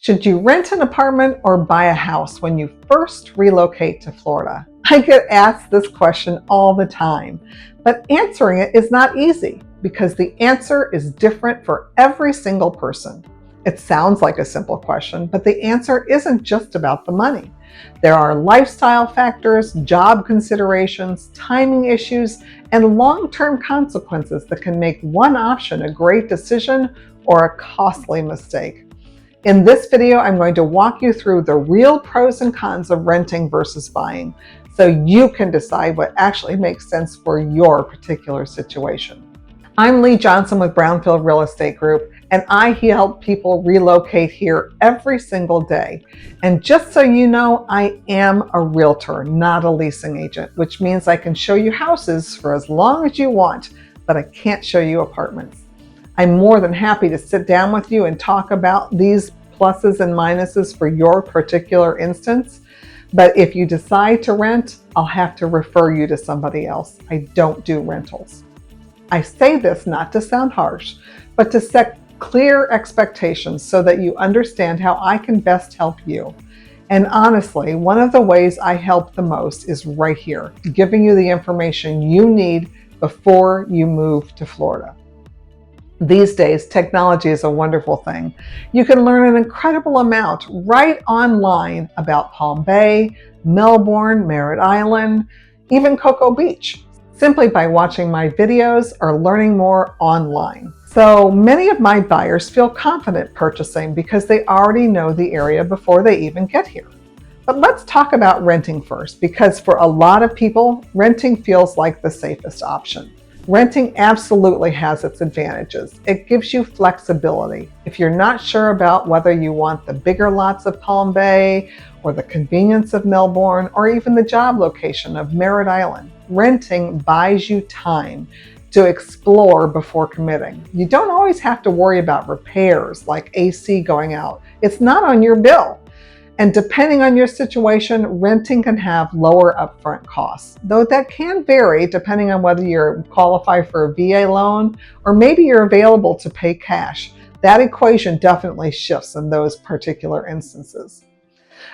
Should you rent an apartment or buy a house when you first relocate to Florida? I get asked this question all the time, but answering it is not easy because the answer is different for every single person. It sounds like a simple question, but the answer isn't just about the money. There are lifestyle factors, job considerations, timing issues, and long-term consequences that can make one option a great decision or a costly mistake. In this video, I'm going to walk you through the real pros and cons of renting versus buying, so you can decide what actually makes sense for your particular situation. I'm Lee Johnson with Brownfield Real Estate Group, and I help people relocate here every single day. And just so you know, I am a realtor, not a leasing agent, which means I can show you houses for as long as you want, but I can't show you apartments. I'm more than happy to sit down with you and talk about these pluses and minuses for your particular instance. But if you decide to rent, I'll have to refer you to somebody else. I don't do rentals. I say this not to sound harsh, but to set clear expectations so that you understand how I can best help you. And honestly, one of the ways I help the most is right here, giving you the information you need before you move to Florida. These days, technology is a wonderful thing. You can learn an incredible amount right online about Palm Bay, Melbourne, Merritt Island, even Cocoa Beach, simply by watching my videos or learning more online. So many of my buyers feel confident purchasing because they already know the area before they even get here. But let's talk about renting first, because for a lot of people, renting feels like the safest option. Renting absolutely has its advantages. It gives you flexibility. If you're not sure about whether you want the bigger lots of Palm Bay or the convenience of Melbourne or even the job location of Merritt Island, renting buys you time to explore before committing. You don't always have to worry about repairs like AC going out. It's not on your bill. And depending on your situation, renting can have lower upfront costs, though that can vary depending on whether you qualify for a VA loan or maybe you're available to pay cash. That equation definitely shifts in those particular instances.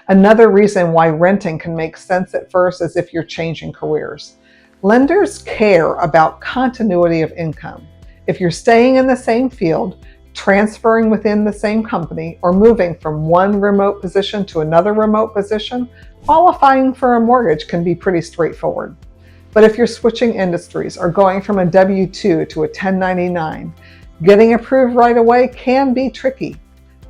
Another reason why renting can make sense at first is if you're changing careers. Lenders care about continuity of income. If you're staying in the same field, transferring within the same company, or moving from one remote position to another remote position, qualifying for a mortgage can be pretty straightforward. But if you're switching industries or going from a W-2 to a 1099, getting approved right away can be tricky.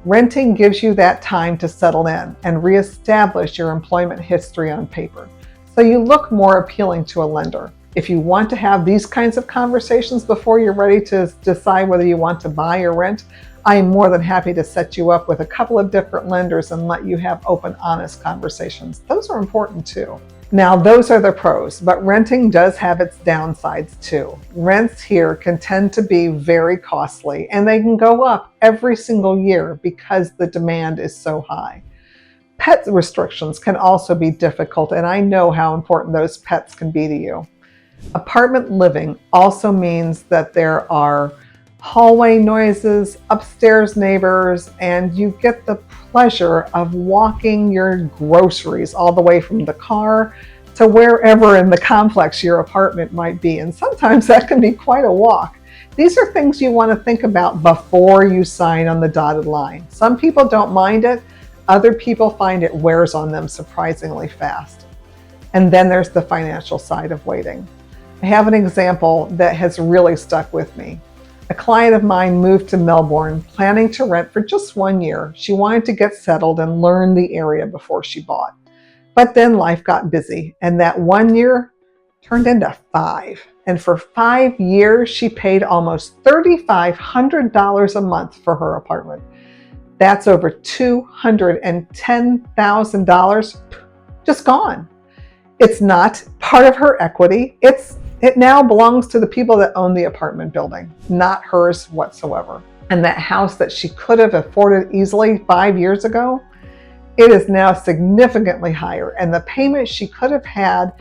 Renting gives you that time to settle in and reestablish your employment history on paper, so you look more appealing to a lender. If you want to have these kinds of conversations before you're ready to decide whether you want to buy or rent, I am more than happy to set you up with a couple of different lenders and let you have open, honest conversations. Those are important too. Now, those are the pros, but renting does have its downsides too. Rents here can tend to be very costly, and they can go up every single year because the demand is so high. Pet restrictions can also be difficult, and I know how important those pets can be to you. Apartment living also means that there are hallway noises, upstairs neighbors, and you get the pleasure of walking your groceries all the way from the car to wherever in the complex your apartment might be. And sometimes that can be quite a walk. These are things you want to think about before you sign on the dotted line. Some people don't mind it. Other people find it wears on them surprisingly fast. And then there's the financial side of waiting. I have an example that has really stuck with me. A client of mine moved to Melbourne planning to rent for just 1 year. She wanted to get settled and learn the area before she bought. But then life got busy, and that 1 year turned into 5. And for 5 years, she paid almost $3,500 a month for her apartment. That's over $210,000 just gone. It's not part of her equity. It now belongs to the people that own the apartment building, not hers whatsoever. And that house that she could have afforded easily 5 years ago, it is now significantly higher. And the payment she could have had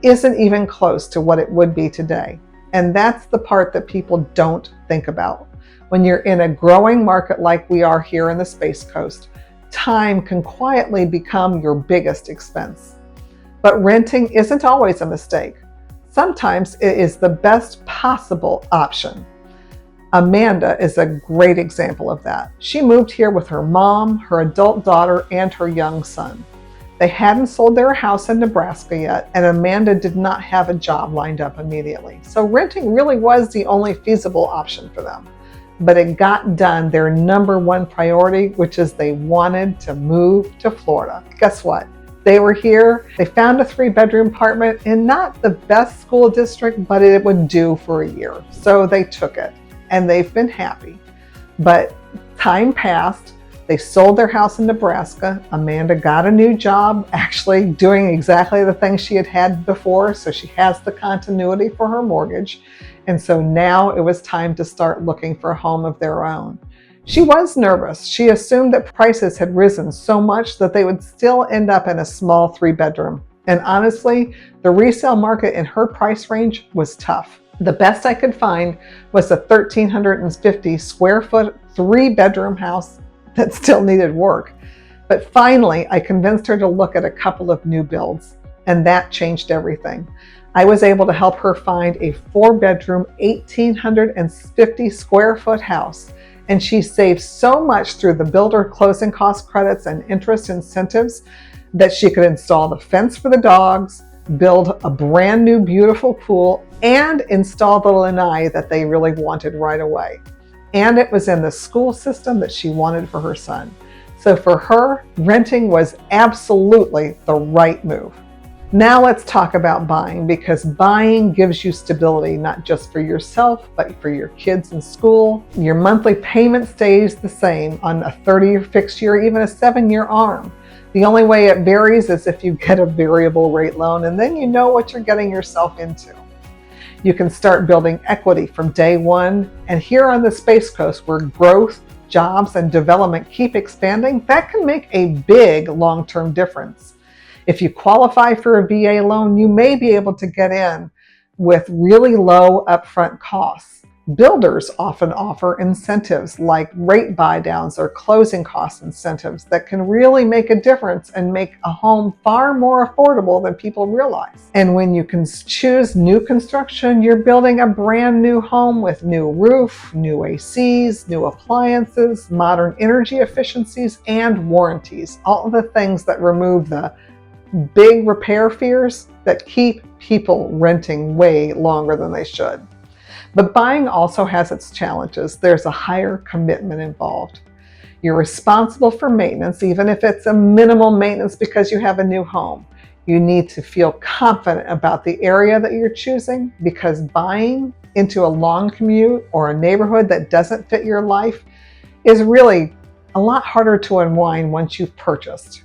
isn't even close to what it would be today. And that's the part that people don't think about. When you're in a growing market like we are here in the Space Coast, time can quietly become your biggest expense. But renting isn't always a mistake. Sometimes it is the best possible option. Amanda is a great example of that. She moved here with her mom, her adult daughter, and her young son. They hadn't sold their house in Nebraska yet, and Amanda did not have a job lined up immediately. So renting really was the only feasible option for them. But it got done their number one priority, which is they wanted to move to Florida. Guess what? They were here, they found a 3-bedroom apartment in not the best school district, but it would do for a year. So they took it, and they've been happy. But time passed. They sold their house in Nebraska. Amanda got a new job, actually doing exactly the things she had had before, so she has the continuity for her mortgage. And so now it was time to start looking for a home of their own. She was nervous. She assumed that prices had risen so much that they would still end up in a small 3-bedroom. And honestly, the resale market in her price range was tough. The best I could find was a 1,350 square foot 3-bedroom house that still needed work. But finally, I convinced her to look at a couple of new builds, and that changed everything. I was able to help her find a 4-bedroom, 1,850 square foot house, and she saved so much through the builder closing cost credits and interest incentives that she could install the fence for the dogs, build a brand new beautiful pool, and install the lanai that they really wanted right away. And it was in the school system that she wanted for her son. So for her, renting was absolutely the right move. Now let's talk about buying, because buying gives you stability, not just for yourself, but for your kids in school. Your monthly payment stays the same on a 30-year fixed year, even a 7-year ARM. The only way it varies is if you get a variable rate loan, and then you know what you're getting yourself into. You can start building equity from day one, and here on the Space Coast, where growth, jobs, and development keep expanding, that can make a big long-term difference. If you qualify for a VA loan, you may be able to get in with really low upfront costs. Builders often offer incentives like rate buydowns or closing cost incentives that can really make a difference and make a home far more affordable than people realize. And when you can choose new construction, you're building a brand new home with new roof, new ACs, new appliances, modern energy efficiencies, and warranties. All the things that remove the big repair fears that keep people renting way longer than they should. But buying also has its challenges. There's a higher commitment involved. You're responsible for maintenance, even if it's a minimal maintenance because you have a new home. You need to feel confident about the area that you're choosing, because buying into a long commute or a neighborhood that doesn't fit your life is really a lot harder to unwind once you've purchased.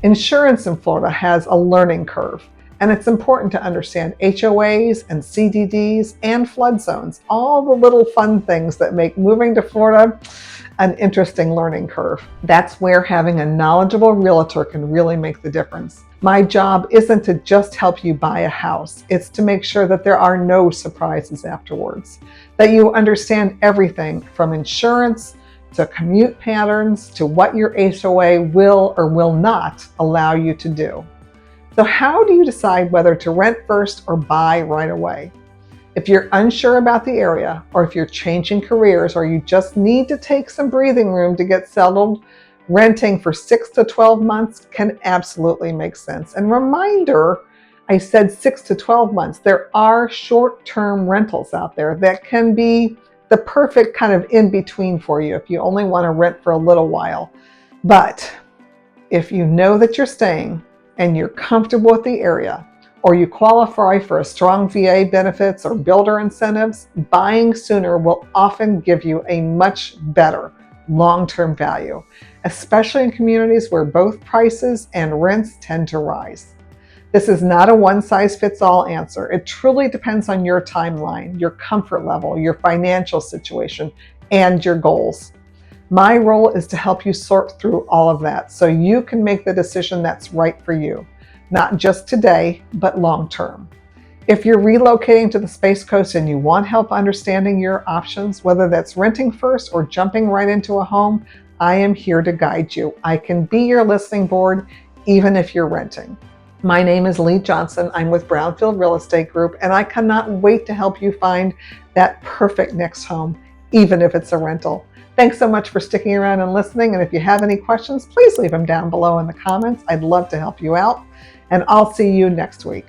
Insurance in Florida has a learning curve, and it's important to understand HOAs and CDDs and flood zones, all the little fun things that make moving to Florida an interesting learning curve. That's where having a knowledgeable realtor can really make the difference. My job isn't to just help you buy a house. It's to make sure that there are no surprises afterwards, that you understand everything from insurance to commute patterns to what your HOA will or will not allow you to do. So how do you decide whether to rent first or buy right away? If you're unsure about the area, or if you're changing careers, or you just need to take some breathing room to get settled, renting for 6 to 12 months can absolutely make sense. And reminder, I said 6 to 12 months. There are short-term rentals out there that can be the perfect kind of in-between for you if you only want to rent for a little while. But if you know that you're staying and you're comfortable with the area, or you qualify for a strong VA benefits or builder incentives, buying sooner will often give you a much better long-term value, especially in communities where both prices and rents tend to rise. This is not a one-size-fits-all answer. It truly depends on your timeline, your comfort level, your financial situation, and your goals. My role is to help you sort through all of that so you can make the decision that's right for you, not just today, but long-term. If you're relocating to the Space Coast and you want help understanding your options, whether that's renting first or jumping right into a home, I am here to guide you. I can be your listening board, even if you're renting. My name is Lee Johnson. I'm with Brownfield Real Estate Group, and I cannot wait to help you find that perfect next home, even if it's a rental. Thanks so much for sticking around and listening. And if you have any questions, please leave them down below in the comments. I'd love to help you out. And I'll see you next week.